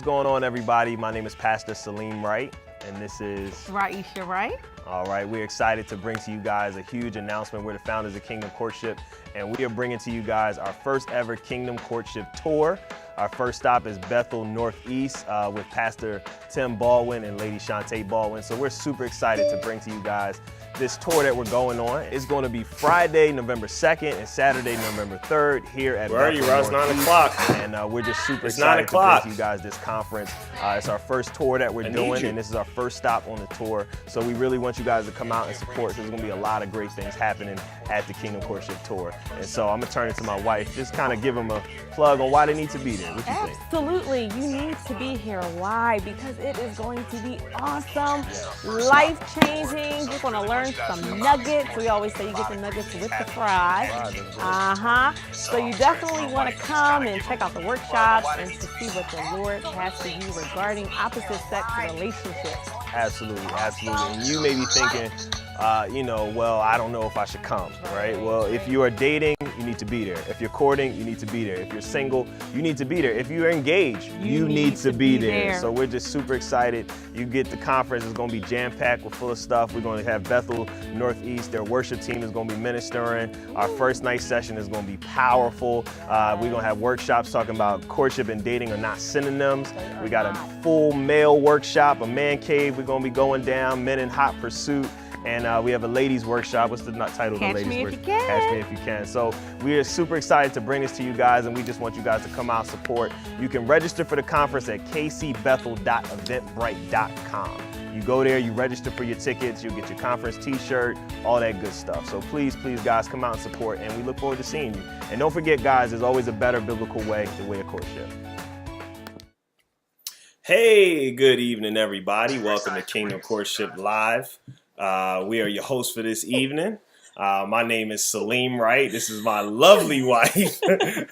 going on, everybody? My name is Pastor Salim Wright, and this is Raisha Wright. All right, we're excited to bring to you guys a huge announcement. We're the founders of Kingdom Courtship, and we are bringing to you guys our first ever Kingdom Courtship tour. Our first stop is Bethel Northeast with Pastor Tim Baldwin and Lady Shantae Baldwin. So we're super excited to bring to you guys this tour that we're going on. It's going to be Friday, November 2nd and Saturday, November 3rd here at Where are you, Russ? 9 o'clock. And we're just super excited to bring to you guys this conference. It's our first tour that we're doing, and this is our first stop on the tour. So we really want you guys to come out and support. There's going to be a lot of great things happening at the Kingdom Courtship Tour. And so I'm going to turn it to my wife, just kind of give them a plug on why they need to be there. What you think? Absolutely, you need to be here. Why? Because it is going to be awesome, life-changing. You're going to learn some nuggets. We always say you get the nuggets with the fries. So you definitely want to come and check out the workshops and to see what the Lord has for you regarding opposite sex relationships. Absolutely, absolutely. And you may be thinking, well, I don't know if I should come, right? Well, if you are dating, you need to be there. If you're courting, you need to be there. If you're single, you need to be there. If you're engaged, you need to be there. So we're just super excited. You get the conference. It's going to be jam-packed. We're full of stuff. We're going to have Bethel Northeast. Their worship team is going to be ministering. Our first night session is going to be powerful. We're going to have workshops talking about courtship and dating are not synonyms. We got a full male workshop, a man cave. We're going to be going down, men in hot pursuit. And we have a ladies workshop. What's the title of the ladies workshop? Catch Me If You Can. So we are super excited to bring this to you guys, and we just want you guys to come out and support. You can register for the conference at kcbethel.eventbrite.com. You go there, you register for your tickets, you'll get your conference t-shirt, all that good stuff. So please, guys, come out and support, and we look forward to seeing you. And don't forget, guys, there's always a better biblical way, the way of courtship. Hey, good evening, everybody. Welcome to Kingdom Courtship Live. We are your hosts for this evening. My name is Salim Wright. This is my lovely wife,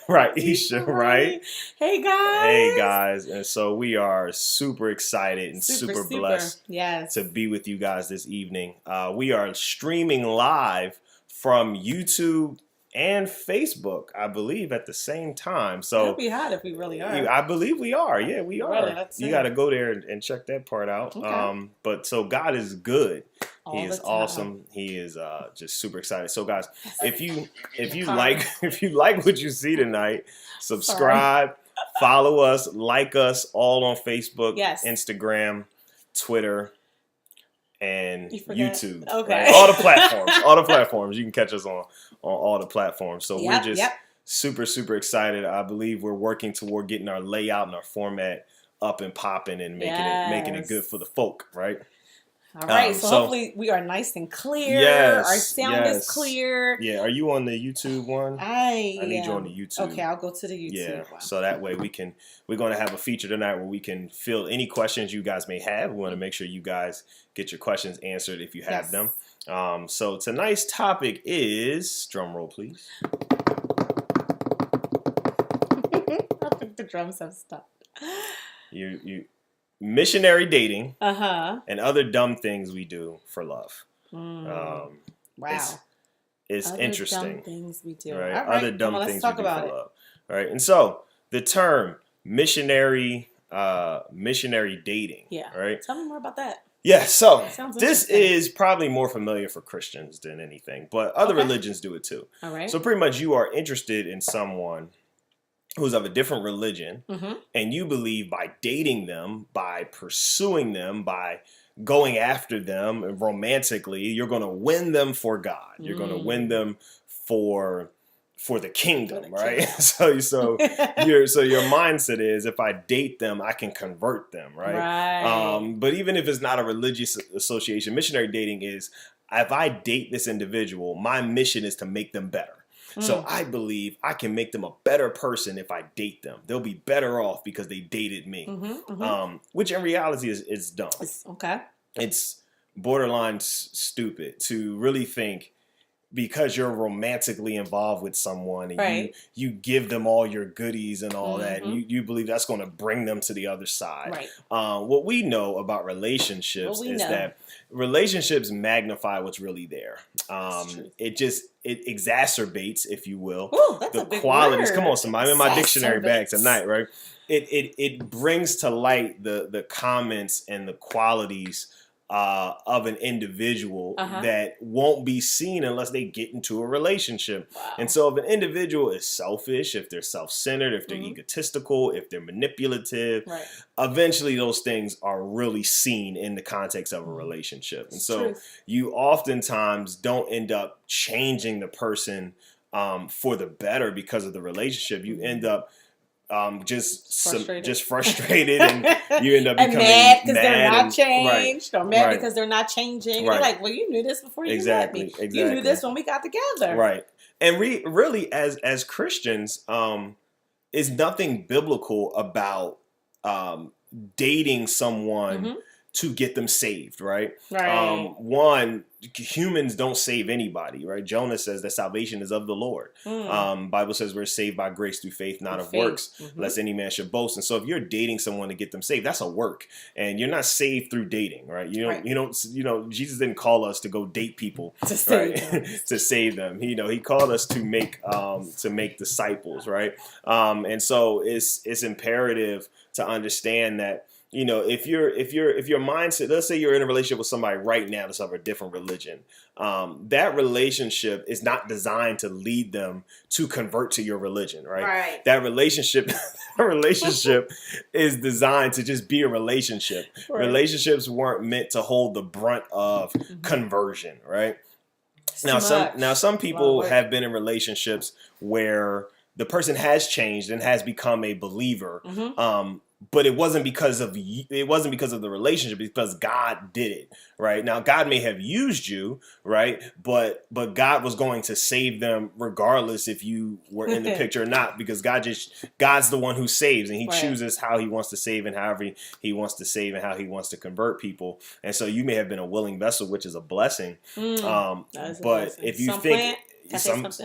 Raisha Wright. Hey, guys. Hey, guys. And so we are super excited and super blessed to be with you guys this evening. We are streaming live from YouTube and Facebook, I believe, at the same time. So that'd be hot if we really are. I believe we are. Yeah, we are. Really, you got to go there and check that part out. Okay. But so God is good. All He is awesome. He is just super excited. So guys, if you like what you see tonight, subscribe, follow us, like us all on Facebook, Instagram, Twitter, and YouTube. Okay. Right? All the platforms. You can catch us on all the platforms. So we're just super excited. I believe we're working toward getting our layout and our format up and popping and making it good for the folk, right? All right, so hopefully we are nice and clear. Our sound is clear. Yeah, are you on the YouTube one? I need you on the YouTube. Okay, I'll go to the YouTube one. So that way we're going to have a feature tonight where we can fill any questions you guys may have. We want to make sure you guys get your questions answered if you have them. So tonight's topic is, drum roll please. I think the drums have stopped. Missionary dating and other dumb things we do for love. Wow. It's other interesting. Dumb things we do. Right? All right. Other dumb things we do for love. All right. And so the term missionary dating. Yeah. Right. Tell me more about that. Yeah. So this interesting. is probably more familiar for Christians than anything, but other religions do it too. All right. So pretty much you are interested in someone who's of a different religion, and you believe by dating them, by pursuing them, by going after them romantically, you're going to win them for God. You're going to win them for the kingdom, right? So your mindset is, if I date them, I can convert them, right? But even if it's not a religious association, missionary dating is, if I date this individual, my mission is to make them better. So I believe I can make them a better person if I date them. They'll be better off because they dated me, which in reality is dumb. It's borderline stupid to really think because you're romantically involved with someone and Right. you give them all your goodies and all that, Mm-hmm. and you believe that's going to bring them to the other side. Right. What we know about relationships is that relationships magnify what's really there. It exacerbates, if you will, Ooh, that's the a big qualities. word. Come on, somebody. I'm in my dictionary bag Exacerbates. tonight, right? It brings to light the comments and the qualities of an individual that won't be seen unless they get into a relationship. Wow. And so if an individual is selfish, if they're self-centered, if they're egotistical, if they're manipulative, eventually those things are really seen in the context of a relationship. And so you oftentimes don't end up changing the person for the better because of the relationship. You end up just frustrated, and you end up becoming mad because they're not and, changed, or mad right. because they're not changing. Right. You're like, well, you knew this before you met me. Exactly. You knew this when we got together. Right. And really, as Christians, is nothing biblical about dating someone to get them saved, right? Right. One, humans don't save anybody, right? Jonah says that salvation is of the Lord. Bible says we're saved by grace through faith, not of works, lest any man should boast. And so if you're dating someone to get them saved, that's a work. And you're not saved through dating, right? You don't, Jesus didn't call us to go date people to save them. He called us to make disciples, right? And so it's imperative to understand that, if your mindset, let's say you're in a relationship with somebody right now that's of a different religion, that relationship is not designed to lead them to convert to your religion, right? That relationship is designed to just be a relationship. Right. Relationships weren't meant to hold the brunt of conversion, right? Now some people have been in relationships where the person has changed and has become a believer. But it wasn't because of the relationship, it's because God did it, right? Now, God may have used you, right? But God was going to save them regardless if you were in the picture or not, because God's the one who saves, and he chooses how he wants to save and however he wants to save and how he wants to convert people. And so you may have been a willing vessel, which is a blessing. But if you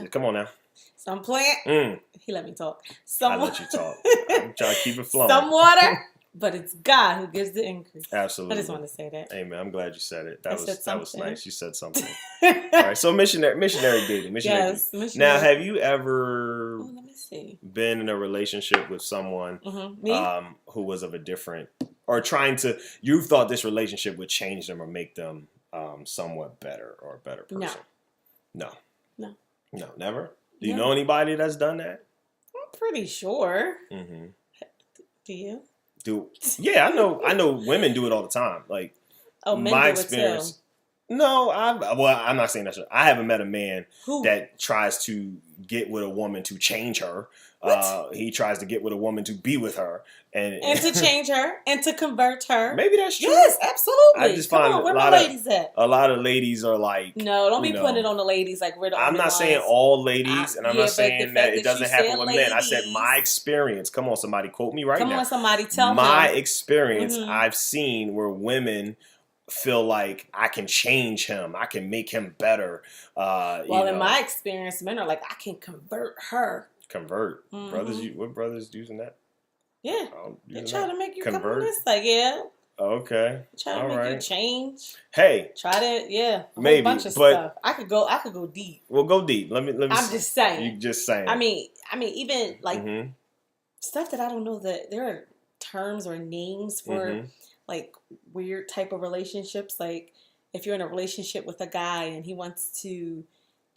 come on now. Some plant. He let me talk. I let you talk. I'm trying to keep it flowing. Some water, but it's God who gives the increase. Absolutely. I just want to say that. Amen. I'm glad you said it. That was nice. You said something. All right. So missionary dating. Yes. Now, have you ever let me see. been in a relationship with someone who was of a different, or you thought this relationship would change them or make them somewhat better or a better person? No. Never. Do you know anybody that's done that? I'm pretty sure. Do you? Yeah, I know women do it all the time. Like, men my do experience. It too. No, I'm not saying that. I haven't met a man that tries to get with a woman to change her. He tries to get with a woman to be with her and to change her and to convert her. Maybe that's true. Yes, absolutely. I just find where my ladies at? A lot of ladies are like, no, don't be putting it on the ladies like we're the I'm only not ones. saying all ladies, and I'm not saying that it doesn't happen with ladies. men. I said my experience. Come on, somebody quote me right now. Come on, somebody tell my him. experience. I've seen where women feel like I can change him, I can make him better. In my experience, men are like, I can convert her. Convert. What brothers using that? Yeah. They try to make you convert. Come on this side, yeah. Okay. Try to make you change. Hey. Try to, maybe, whole bunch of stuff. I could go deep. Well, go deep. Let me. I'm just saying. You just saying. I mean, even like stuff that I don't know that there are terms or names for like weird type of relationships. Like if you're in a relationship with a guy and he wants to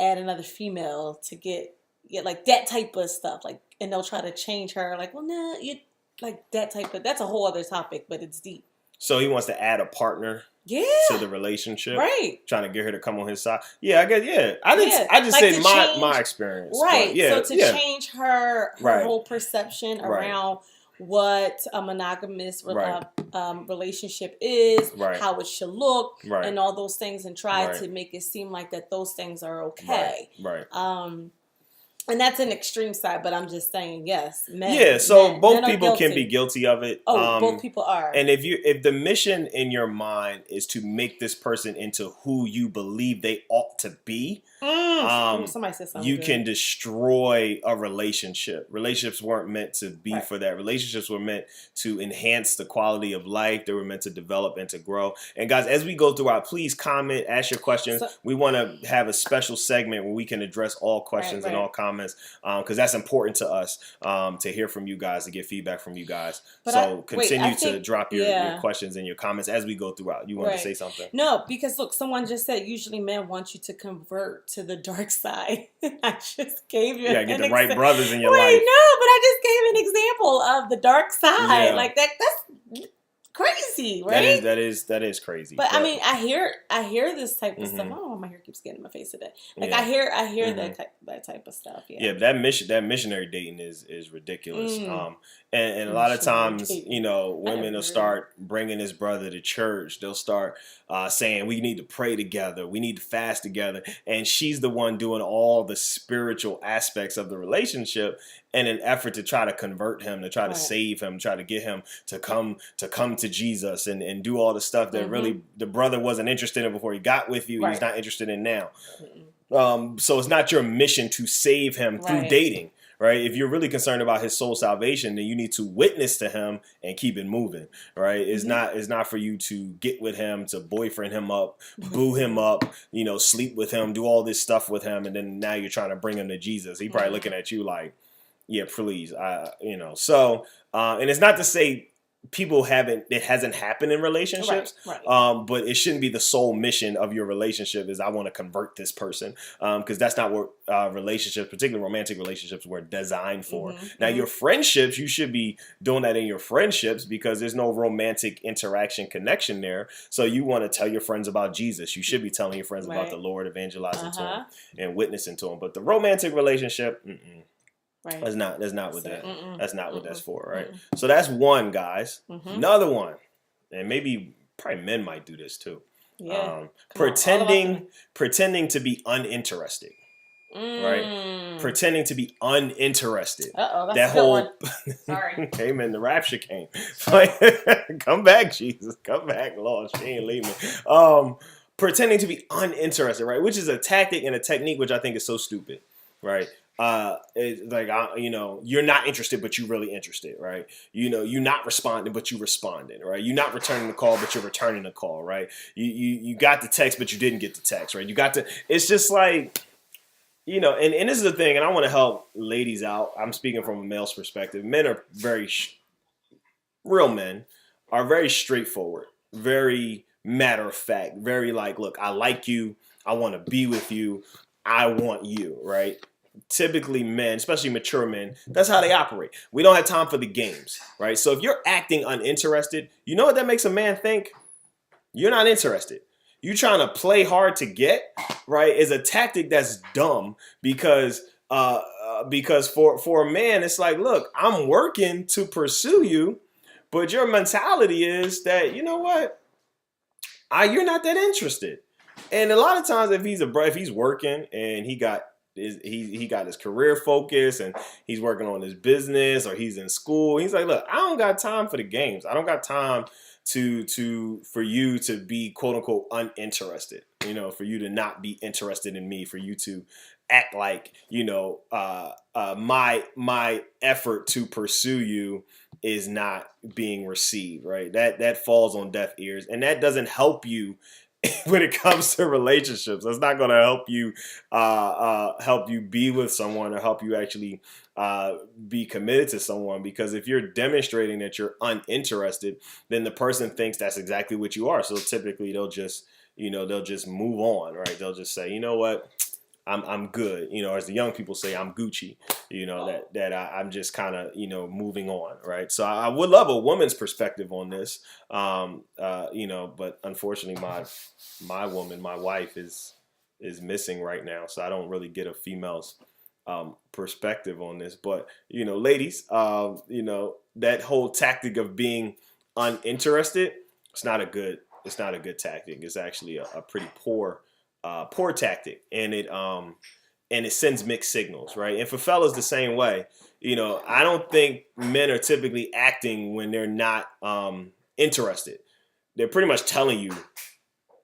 add another female to get like that type of stuff, like, and they'll try to change her. Like, well, no, you like that type of. That's a whole other topic, but it's deep. So he wants to add a partner, to the relationship, right? Trying to get her to come on his side. Yeah, I guess. Yeah, I just said my experience, right? Yeah, so to change her whole perception around what a monogamous relationship is, how it should look, and all those things, and try to make it seem like that those things are okay, right. And that's an extreme side, but I'm just saying, yes, men. Yeah, so both people can be guilty of it. Both people are. And if the mission in your mind is to make this person into who you believe they ought to be, Somebody said something you good. can destroy a relationship. Relationships weren't meant to be for that. Relationships were meant to enhance the quality of life. They were meant to develop and to grow. And guys, as we go throughout, please comment, ask your questions. We want to have a special segment where we can address all questions and all comments, because that's important to us, to hear from you guys, to get feedback from you guys. But continue to drop your questions and your comments as we go throughout. You want to say something? No, because look, someone just said usually men want you to convert to the dark side. I just gave you get the right brothers in your life. No, but I just gave an example of the dark side. Like that's crazy, right? That is crazy. But I mean, I hear this type of stuff. Oh, my hair keeps getting in my face today. Like I hear that type of stuff. Yeah, that missionary dating is ridiculous. And a lot of times, women will start bringing this brother to church. They'll start saying, we need to pray together. We need to fast together. And she's the one doing all the spiritual aspects of the relationship in an effort to try to convert him, to try to save him, try to get him to come to Jesus and do all the stuff that really the brother wasn't interested in before he got with you. He's not interested in now. So it's not your mission to save him through dating. Right? If you're really concerned about his soul salvation, then you need to witness to him and keep it moving. Right? It's not for you to get with him, to boyfriend him up, boo him up, sleep with him, do all this stuff with him, and then now you're trying to bring him to Jesus. He probably looking at you like, yeah, please, So, and it's not to say it hasn't happened in relationships, but it shouldn't be the sole mission of your relationship is I want to convert this person, because that's not what relationships, particularly romantic relationships, were designed for. Now, your friendships, you should be doing that in your friendships because there's no romantic interaction connection there. So you want to tell your friends about Jesus. You should be telling your friends about the Lord, evangelizing to them and witnessing to them. But the romantic relationship, That's not what that's for, right? So that's one, guys. Another one, and probably men might do this too. Yeah. Pretending to be uninterested. Right? Pretending to be uninterested. That's that a good whole one. Sorry. Came in, the rapture came. Come back, Jesus. Come back, Lord. She ain't leaving. Pretending to be uninterested, right? Which is a tactic and a technique which I think is so stupid, right? It's like, you're not interested, but you're really interested, right? You're not responding, but you responded, right? You're not returning the call, but you're returning the call, right? You got the text, but you didn't get the text, right? It's just like, and this is the thing, and I want to help ladies out. I'm speaking from a male's perspective. Men are real men are very straightforward, very matter of fact, very like, look, I like you. I want to be with you. I want you, right? Typically men, especially mature men, that's how they operate. We don't have time for the games, right? So if you're acting uninterested, you know what that makes a man think? You're not interested. You trying to play hard to get, right, is a tactic that's dumb because for a man, it's like, look, I'm working to pursue you, but your mentality is that, you know what? You're not that interested. And a lot of times if he's working and he got his career focus and he's working on his business or he's in school, he's like, look, I don't got time for the games. I don't got time for you to be quote unquote uninterested, for you to not be interested in me, for you to act like, my effort to pursue you is not being received, right? That falls on deaf ears, and that doesn't help you when it comes to relationships. That's not going to help you be with someone or help you actually be committed to someone, because if you're demonstrating that you're uninterested, then the person thinks that's exactly what you are. So typically they'll just move on, right? They'll just say, you know what? I'm good. As the young people say, I'm Gucci, I'm just kind of, moving on. Right. So I would love a woman's perspective on this. But unfortunately my woman, my wife is missing right now. So I don't really get a female's perspective on this, but, ladies, that whole tactic of being uninterested, it's not a good tactic. It's actually a pretty poor tactic, and it sends mixed signals, right? And for fellas the same way, I don't think men are typically acting when they're not interested. They're pretty much telling you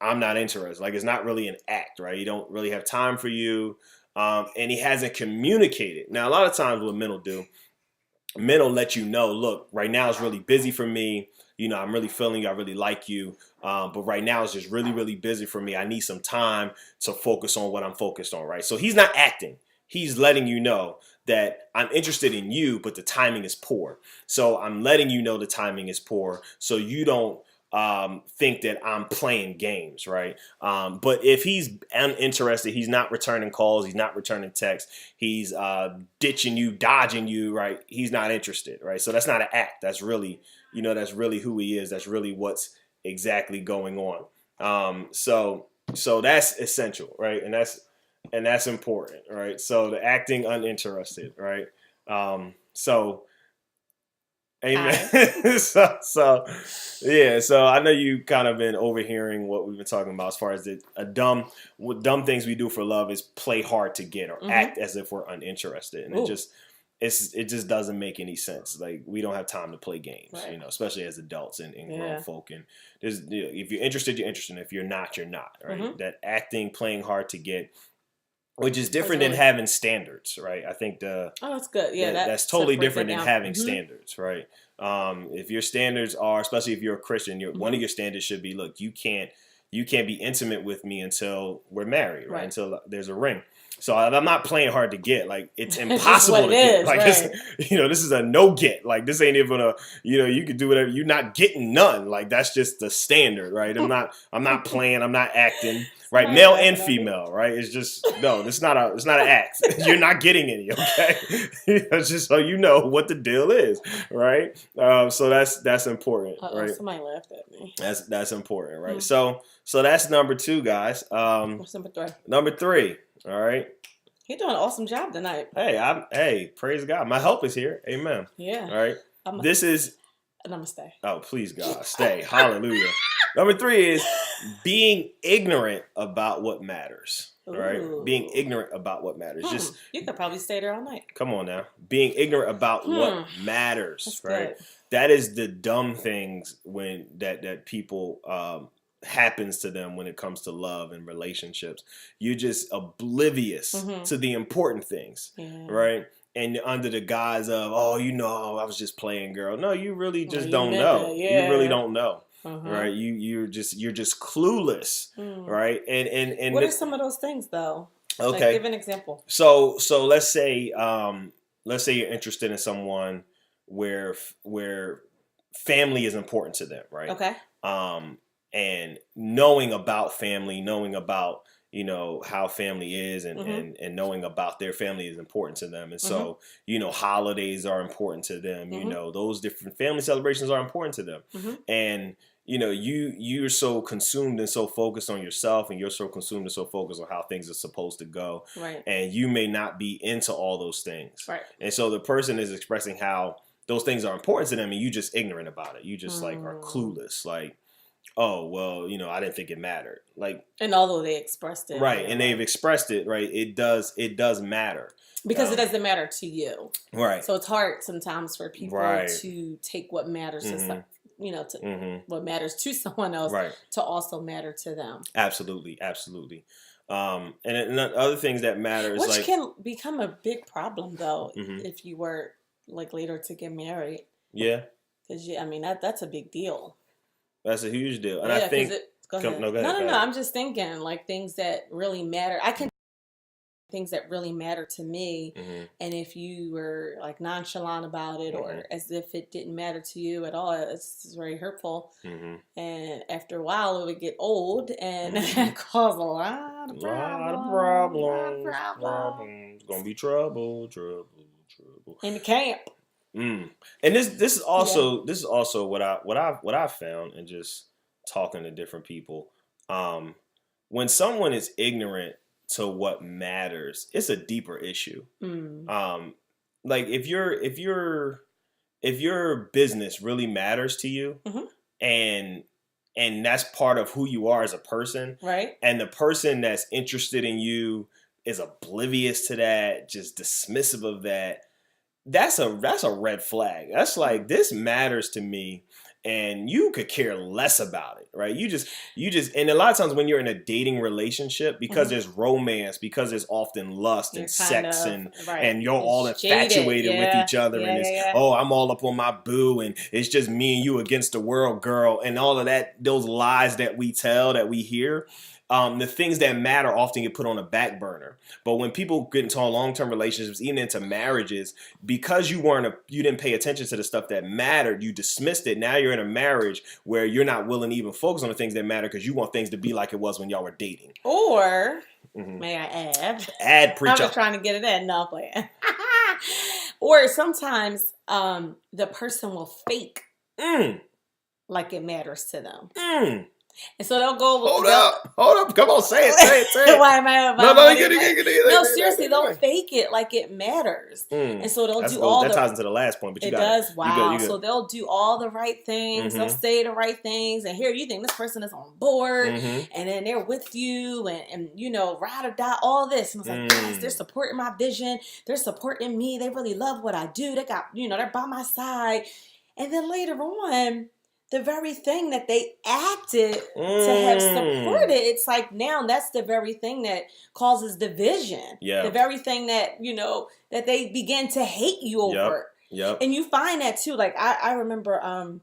I'm not interested. Like, it's not really an act, right? He don't really have time for you. And he hasn't communicated. Now, a lot of times what men will do, men will let you know, look, right now it's really busy for me. You know, I'm really feeling you. I really like you. But right now it's just really, really busy for me. I need some time to focus on what I'm focused on, right? So he's not acting. He's letting you know that I'm interested in you, but the timing is poor. So I'm letting you know the timing is poor so you don't think that I'm playing games, right? But if he's uninterested, he's not returning calls, he's not returning texts, he's ditching you, dodging you, right? He's not interested, right? So that's not an act. That's really, that's really who he is. That's really what's exactly going on. So that's essential, right? And that's important, right? So the acting uninterested, right? Amen. so I know you kind of been overhearing what we've been talking about as far as dumb things we do for love is play hard to get or act as if we're uninterested, and it just doesn't make any sense. Like, we don't have time to play games, right. Especially as adults and grown folk. And there's, if you're interested, you're interested. If you're not, you're not, right? That acting, playing hard to get, which is different than having standards, right? I think that's good. Yeah, that's totally different than having standards, right? If your standards are, especially if you're a Christian, one of your standards should be, look, you can't be intimate with me until we're married, right? Until there's a ring. So I'm not playing hard to get. Like, it's impossible to get. Like, right. This is a no get. Like, this ain't even you can do whatever. You're not getting none. Like, that's just the standard, right? I'm not playing. I'm not acting. Right, male and female, right? It's just it's not an act. You're not getting any, okay? It's just so you know what the deal is, right? So that's important, right? Somebody laughed at me. That's important, right? So that's number 2, guys. What's number 3? Number 3, all right. You're doing an awesome job tonight. Hey, praise God. My help is here. Amen. Yeah. All right. This is. Namaste. Oh, please, God, stay. Hallelujah. Number 3 is being ignorant about what matters. Right? Being ignorant about what matters. Just you could probably stay there all night. Come on now. Being ignorant about what matters. That's right? Good. That is the dumb things when that people happens to them when it comes to love and relationships. You're just oblivious to the important things. Yeah. Right? And under the guise of, I was just playing, girl. No, you really just don't know. Yeah. You really don't know. Right? You're just clueless. Right? And what are some of those things though? Okay. Like, give an example. So let's say you're interested in someone where family is important to them, right? Okay. And knowing about family, knowing about how family is and knowing about their family is important to them. And so, holidays are important to them. Those different family celebrations are important to them. And, you're so consumed and so focused on yourself, and you're so consumed and so focused on how things are supposed to go. Right. And you may not be into all those things. Right. And so the person is expressing how those things are important to them, and you just ignorant about it. You just are clueless. Like, oh, well, I didn't think it mattered. Like, and although they expressed it. Right. And they've expressed it, right. It does matter. Because it doesn't matter to you. Right. So it's hard sometimes for people to take what matters to what matters to someone else to also matter to them. Absolutely. Absolutely. And other things that matter is which can become a big problem though, if you were like later to get married. Yeah. Because that's a big deal. That's a huge deal. And I think go ahead. Go ahead. No. I'm just thinking like things that really matter. I can things that really matter to me, and if you were like nonchalant about it or as if it didn't matter to you at all, it's very hurtful. And after a while, it would get old and cause a lot of problems. It's gonna be trouble in the camp. And this is also what I've found in just talking to different people. When someone is ignorant to what matters, it's a deeper issue. Like if your business really matters to you, and that's part of who you are as a person, right? And the person that's interested in you is oblivious to that, just dismissive of that. That's a red flag. That's like, this matters to me, and you could care less about it, right? You just, and a lot of times when you're in a dating relationship, because there's romance, because there's often lust and sex, and you're all infatuated with each other, and it's, oh, I'm all up on my boo, and it's just me and you against the world, girl, and all of that, those lies that we tell, that we hear. The things that matter often get put on a back burner. But when people get into long-term relationships, even into marriages, because you didn't pay attention to the stuff that mattered, you dismissed it. Now you're in a marriage where you're not willing to even focus on the things that matter because you want things to be like it was when y'all were dating. Or, may I add? Preach I'm up. just trying to get it in. No, playing. Or sometimes the person will fake like it matters to them. And so they'll go. Hold up. Come on, say it. Why am I? No, seriously, they'll fake fake it like it matters. And so they'll do all that ties into the last point, but it does. Wow. So they'll do all the right things. They'll say the right things. And here you think this person is on board, and then they're with you, and you know, ride or die, all this. And it's like, yes, they're supporting my vision. They're supporting me. They really love what I do. They got, you know, they're by my side. And then later on, the very thing that they acted to have supported, it's like now that's the very thing that causes division. Yeah. The very thing that, you know, that they begin to hate you over. Yep. And you find that too. Like I remember not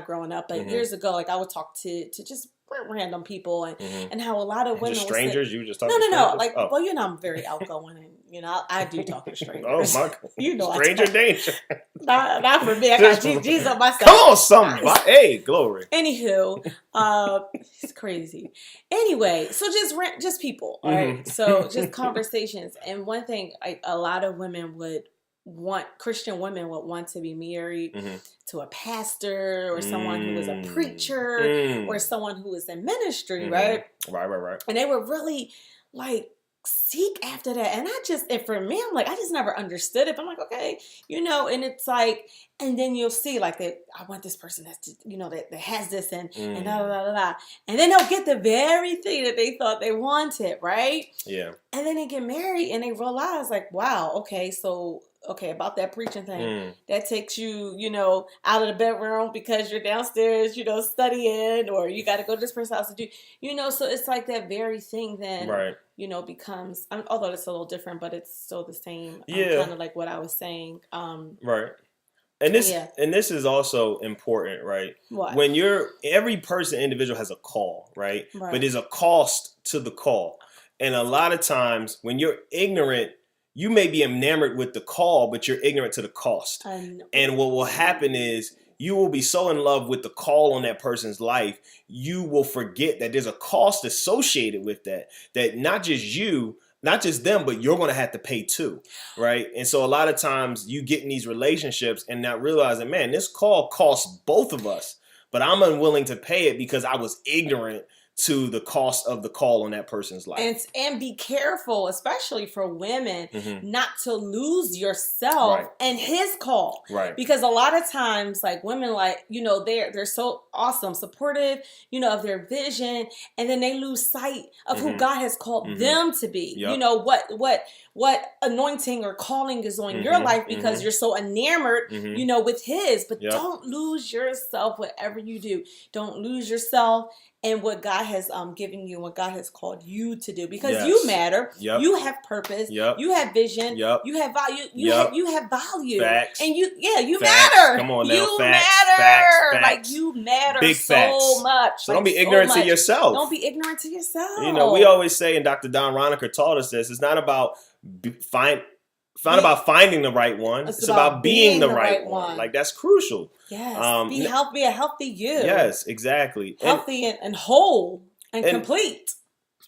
growing up, but years ago, like I would talk to just random people and how a lot of women just strangers. You were just talking no to strangers? Like well, you know, I'm very outgoing, and you know I do talk to strangers. Oh my God. You know, stranger danger. Not for me. I got Jesus on my side. Come on, somebody. Hey, glory. Anywho, it's crazy. Anyway, so just people, all right. So just conversations, and one thing, a lot of women Christian women would want to be married to a pastor or someone who was a preacher or someone who was in ministry, right? Right. And they would really like seek after that. And for me, I'm like, I just never understood it. But I'm like, okay, you know, and it's like, and then you'll see like that, I want this person that's, you know, that has this and da da da da. And then they'll get the very thing that they thought they wanted, right? Yeah. And then they get married and they realize like, wow, okay, about that preaching thing, that takes you, you know, out of the bedroom because you're downstairs, you know, studying, or you got to go to this person's house to do, you know, so it's like that very thing then, you know, becomes, although it's a little different, but it's still the same, kind of like what I was saying. Right. And this is also important, right? What? When every individual has a call, right? But there's a cost to the call. And a lot of times when you're ignorant, you may be enamored with the call, but you're ignorant to the cost. And what will happen is you will be so in love with the call on that person's life, you will forget that there's a cost associated with that not just them, but you're going to have to pay too, right? And so a lot of times you get in these relationships and not realizing, man, this call costs both of us, but I'm unwilling to pay it because I was ignorant to the cost of the call on that person's life. And be careful, especially for women, not to lose yourself and his call. Right. Because a lot of times, like women, like, you know, they're so awesome, supportive, you know, of their vision, and then they lose sight of who God has called them to be. Yep. You know, what anointing or calling is on your life because you're so enamored, you know, with his. But don't lose yourself, whatever you do. Don't lose yourself and what God has given you, what God has called you to do, because you matter. Yep. You have purpose. Yep. You have vision. Yep. You have value. You have value. Facts. And you matter. Come on now. You facts. matter. Facts. Like you matter Big so facts. much. So don't be ignorant to yourself. Don't be ignorant to yourself. You know, we always say, and Dr. Don Roniker taught us this, it's not about about finding the right one. It's about being the right one. Like that's crucial. Yes. Be a healthy you. Yes, exactly. Healthy and whole and complete.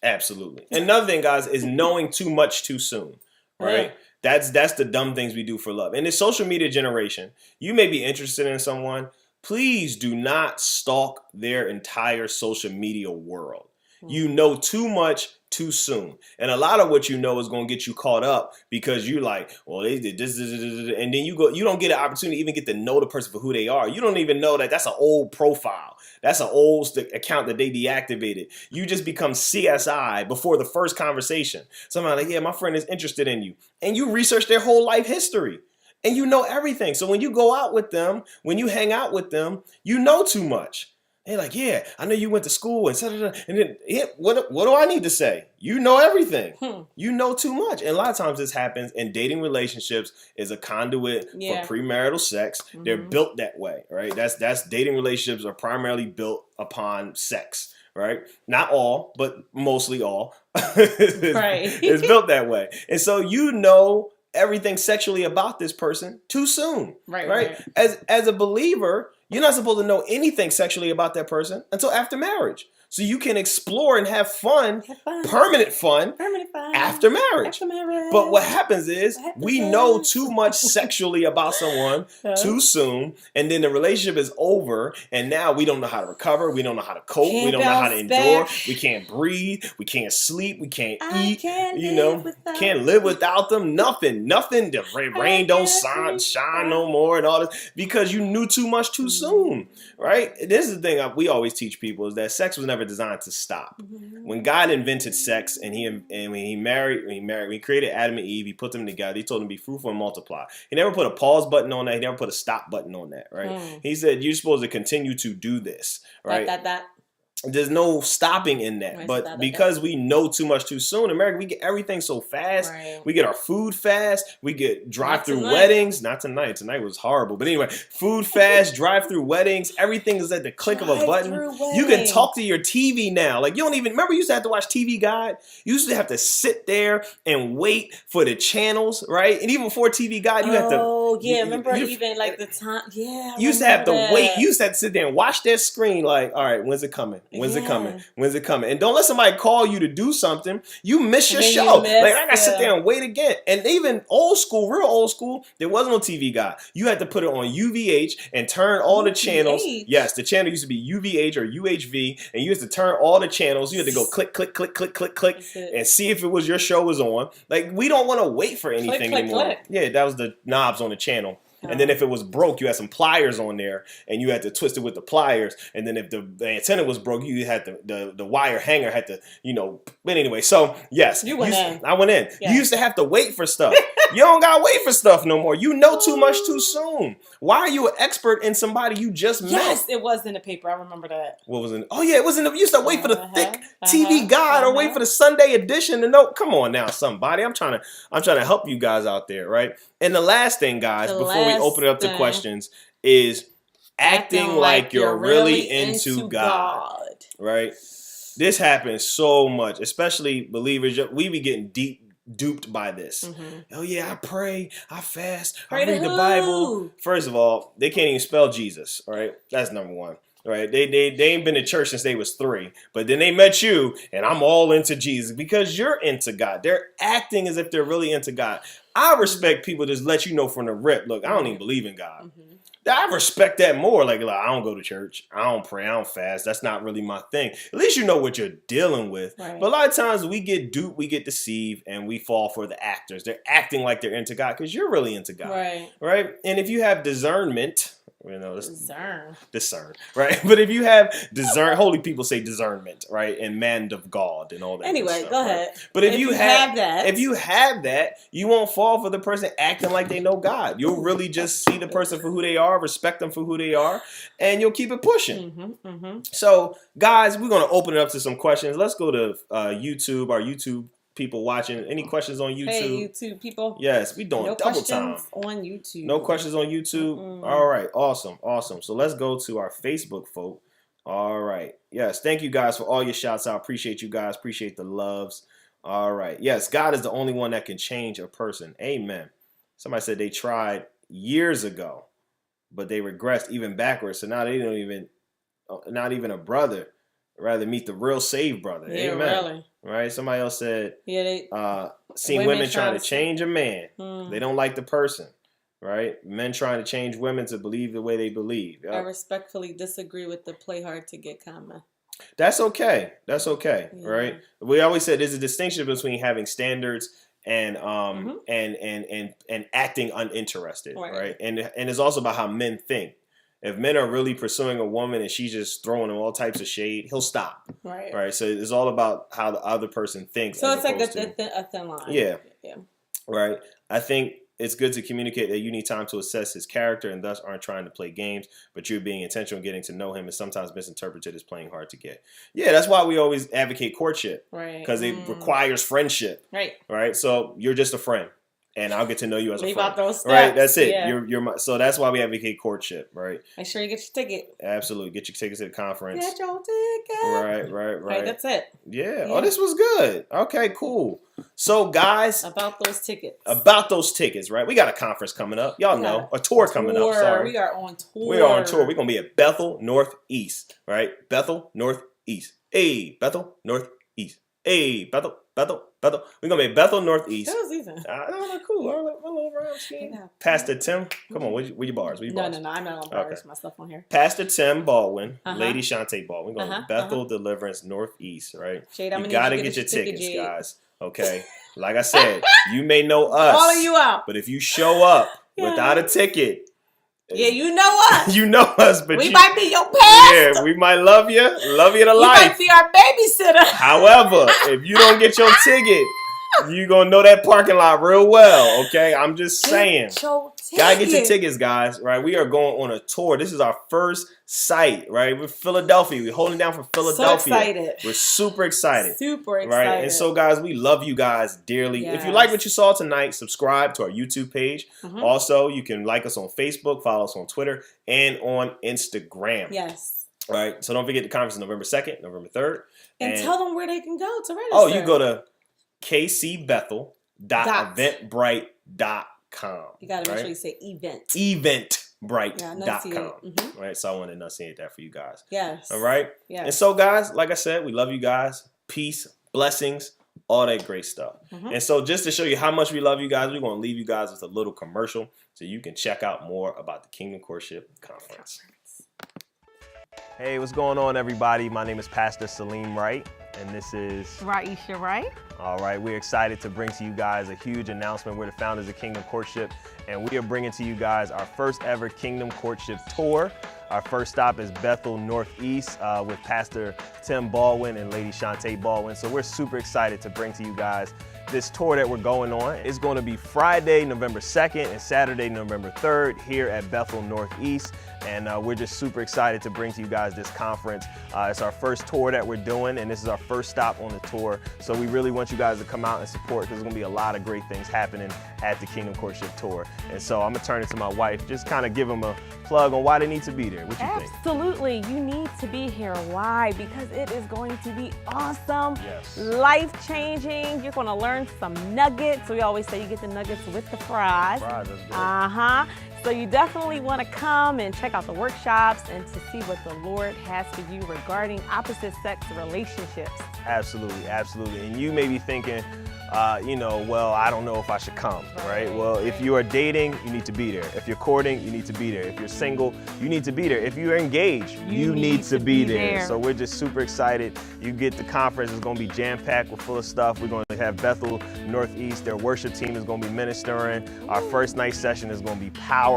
Absolutely. Another thing, guys, is knowing too much too soon. Right? Yeah. That's the dumb things we do for love. In this social media generation, you may be interested in someone. Please do not stalk their entire social media world. You know too much too soon. And a lot of what you know is going to get you caught up because you're like, well, they did this, and then you don't get an opportunity to even get to know the person for who they are. You don't even know that that's an old profile. That's an old account that they deactivated. You just become CSI before the first conversation. Somebody like, yeah, my friend is interested in you. And you research their whole life history. and you know everything. So when you go out with them, when you hang out with them, you know too much. They're like, yeah, I know you went to school and and then what do I need to say? You know everything. You know too much. And a lot of times this happens in dating relationships is a conduit for premarital sex. They're built that way, right? That's dating relationships are primarily built upon sex, right? Not all, but mostly all. It's built that way. And so you know everything sexually about this person too soon, right? As a believer, you're not supposed to know anything sexually about that person until after marriage. So you can explore and have fun, permanent fun after marriage. But what happens is we know too much sexually about someone too soon, and then the relationship is over, and now we don't know how to recover, we don't know how to cope, we don't know how to endure, we can't breathe, we can't sleep, we can't eat, can't live without them, nothing. The rain don't shine no more and all this because you knew too much too soon, right? This is the thing we always teach people is that sex was never designed to stop. When God invented sex and when he created Adam and Eve, he put them together. He told them to be fruitful and multiply. He never put a pause button on that. He never put a stop button on that, right? He said you're supposed to continue to do this, right? There's no stopping in that. But because we know too much too soon, in America, we get everything so fast. We get our food fast. We get drive-through weddings. Not tonight. Tonight was horrible. But anyway, food fast, drive-through weddings. Everything is at the click of a button. You can talk to your TV now. Like, you don't even, remember you used to have to watch TV Guide? You used to have to sit there and wait for the channels, right? And even before TV Guide, you have to. Oh, yeah. Remember even like the time. Yeah. You used to have to wait. You used to have to sit there and watch that screen like, all right, when's it coming? When's it coming? When's it coming? And don't let somebody call you to do something. You miss your show. Like, I gotta sit there and wait again. And even old school, real old school, there wasn't no TV Guide. You had to put it on UVH and turn all the channels. Yes, the channel used to be UVH or UHV, and you had to turn all the channels. You had to go click, click, click, click, click, click, and see if it was your show was on. Like, we don't want to wait for anything anymore. Yeah, that was the knobs on the channel. And then if it was broke, you had some pliers on there, and you had to twist it with the pliers. And then if the antenna was broke, you had the wire hanger had to, But anyway, so yes, you went in. I went in. Yeah. You used to have to wait for stuff. You don't gotta wait for stuff no more. You know too much too soon. Why are you an expert in somebody you just met? Yes, it was in the paper. I remember that. What was in? Oh yeah, it was in. You used to wait for the thick TV Guide or wait for the Sunday edition to know. Come on now, somebody. I'm trying to help you guys out there, right? And the last thing, guys, before we open it up to questions, is acting like you're really into God, right? This happens so much, especially believers. We be getting duped by this. Oh yeah, I pray, I fast, I read the Bible. First of all, they can't even spell Jesus, right? That's number one. Right? They ain't been to church since they was 3. But then they met you, and I'm all into Jesus because you're into God. They're acting as if they're really into God. I respect people that just let you know from the rip, look, I don't even believe in God. I respect that more. Like, I don't go to church. I don't pray. I don't fast. That's not really my thing. At least you know what you're dealing with. Right. But a lot of times we get duped, we get deceived, and we fall for the actors. They're acting like they're into God because you're really into God. Right? And if you have discernment, discern, right? But if you have holy people say discernment, right? And man of God and all that. Anyway, stuff, go right? ahead. But if you have that, you won't fall for the person acting like they know God. You'll really just see the person for who they are, respect them for who they are, and you'll keep it pushing. So, guys, we're going to open it up to some questions. Let's go to YouTube, our YouTube people watching. Any questions on YouTube? Hey, YouTube people. Yes, we doing double time. On YouTube. No questions on YouTube? All right, awesome. So let's go to our Facebook folk. All right. Yes, thank you guys for all your shouts out. Appreciate you guys. Appreciate the loves. All right. Yes, God is the only one that can change a person. Amen. Somebody said they tried years ago, but they regressed even backwards. So now they don't even, not even a brother, rather meet the real saved brother. Yeah, amen. really. Right? Somebody else said, seen women women trying to change a man. They don't like the person. Right? Men trying to change women to believe the way they believe. Yep. I respectfully disagree with the play hard to get comment. That's okay. Right? We always said there's a distinction between having standards and and acting uninterested, right? And it's also about how men think. If men are really pursuing a woman and she's just throwing him all types of shade, he'll stop. Right. So it's all about how the other person thinks. So it's like a thin line. Yeah. Right. I think it's good to communicate that you need time to assess his character and thus aren't trying to play games, but you're being intentional in getting to know him is sometimes misinterpreted as playing hard to get. Yeah, that's why we always advocate courtship. Right. Because it requires friendship. Right. Right? So you're just a friend. And I'll get to know you as a Leave friend. out those steps. Right, that's it. Yeah. So that's why we advocate courtship, right? Make sure you get your ticket. Absolutely. Get your tickets to the conference. Get your ticket. Right. That's it. Yeah. Oh, this was good. Okay, cool. So, guys. About those tickets. Right? We got a conference coming up. Y'all know. A tour coming up. Sorry. We are on tour. We're on tour. We're going to be at Bethel Northeast. Right? Bethel Northeast. Hey, Bethel Northeast. Hey, Bethel. We're going to be at Bethel Northeast. That was easy. Cool. A little round scheme. Pastor Tim. Come on. Where your bars? No. I'm not on bars. Okay. My stuff on here. Pastor Tim Baldwin. Lady Shantae Baldwin. We're going to Bethel Deliverance Northeast. Right? Jade, you got to get your tickets, guys. Okay? Like I said, you may know us. Calling you out. But if you show up without a ticket. Yeah, you know us. You know us, but we might be your pastor. Yeah, we might love you to life. You might be our babysitter. However, if you don't get your ticket, you're going to know that parking lot real well, okay? I'm just saying. Gotta get your tickets, guys, right? We are going on a tour. This is our first site, right? We're Philadelphia. We're holding down for Philadelphia. So excited. We're super excited. Super excited. Right? And so, guys, we love you guys dearly. Yes. If you like what you saw tonight, subscribe to our YouTube page. Also, you can like us on Facebook, follow us on Twitter, and on Instagram. Yes. All right? So don't forget the conference is November 2nd, November 3rd. And tell them where they can go to register. Oh, you go to kcbethel.eventbrite.com. You got to make sure you say event. Eventbrite.com. Right? So I want to enunciate that for you guys. Yes. All right? Yes. And so, guys, like I said, we love you guys. Peace, blessings, all that great stuff. And so just to show you how much we love you guys, we're going to leave you guys with a little commercial so you can check out more about the Kingdom Courtship Conference. Hey, what's going on, everybody? My name is Pastor Salim Wright, and this is Raisha Wright. All right, we're excited to bring to you guys a huge announcement. We're the founders of Kingdom Courtship, and we are bringing to you guys our first ever Kingdom Courtship tour. Our first stop is Bethel Northeast with Pastor Tim Baldwin and Lady Shantae Baldwin. So we're super excited to bring to you guys this tour that we're going on. It's going to be Friday, November 2nd and Saturday, November 3rd here at Bethel Northeast. And we're just super excited to bring to you guys this conference. It's our first tour that we're doing, and this is our first stop on the tour. So we really want you guys to come out and support, because there's going to be a lot of great things happening at the Kingdom Courtship Tour. And so I'm going to turn it to my wife, just kind of give them a plug on why they need to be there. What you think? Absolutely. You need to be here. Why? Because it is going to be awesome. Yes. Life-changing. You're going to learn some nuggets. We always say you get the nuggets with the fries. Fries, that's good. So you definitely want to come and check out the workshops and to see what the Lord has for you regarding opposite sex relationships. Absolutely, absolutely. And you may be thinking, well, I don't know if I should come, right? Well, if you are dating, you need to be there. If you're courting, you need to be there. If you're single, you need to be there. If you're engaged, you need to be there. So we're just super excited. You get the conference. It's going to be jam-packed. We're full of stuff. We're going to have Bethel Northeast. Their worship team is going to be ministering. Our first night session is going to be powerful.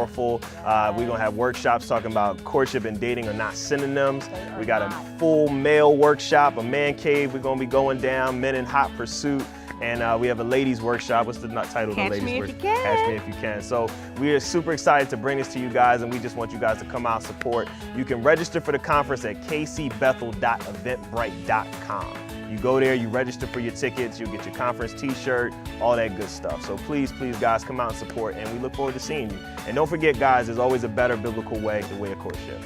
We're going to have workshops talking about courtship and dating are not synonyms. We got a full male workshop, a man cave. We're going to be going down, men in hot pursuit. And we have a ladies workshop. What's the title of the ladies workshop? Catch Me If You Can. So we are super excited to bring this to you guys, and we just want you guys to come out and support. You can register for the conference at kcbethel.eventbrite.com. You go there, you register for your tickets, you'll get your conference t-shirt, all that good stuff. So please, guys, come out and support, and we look forward to seeing you. And don't forget, guys, there's always a better biblical way, the way of courtship.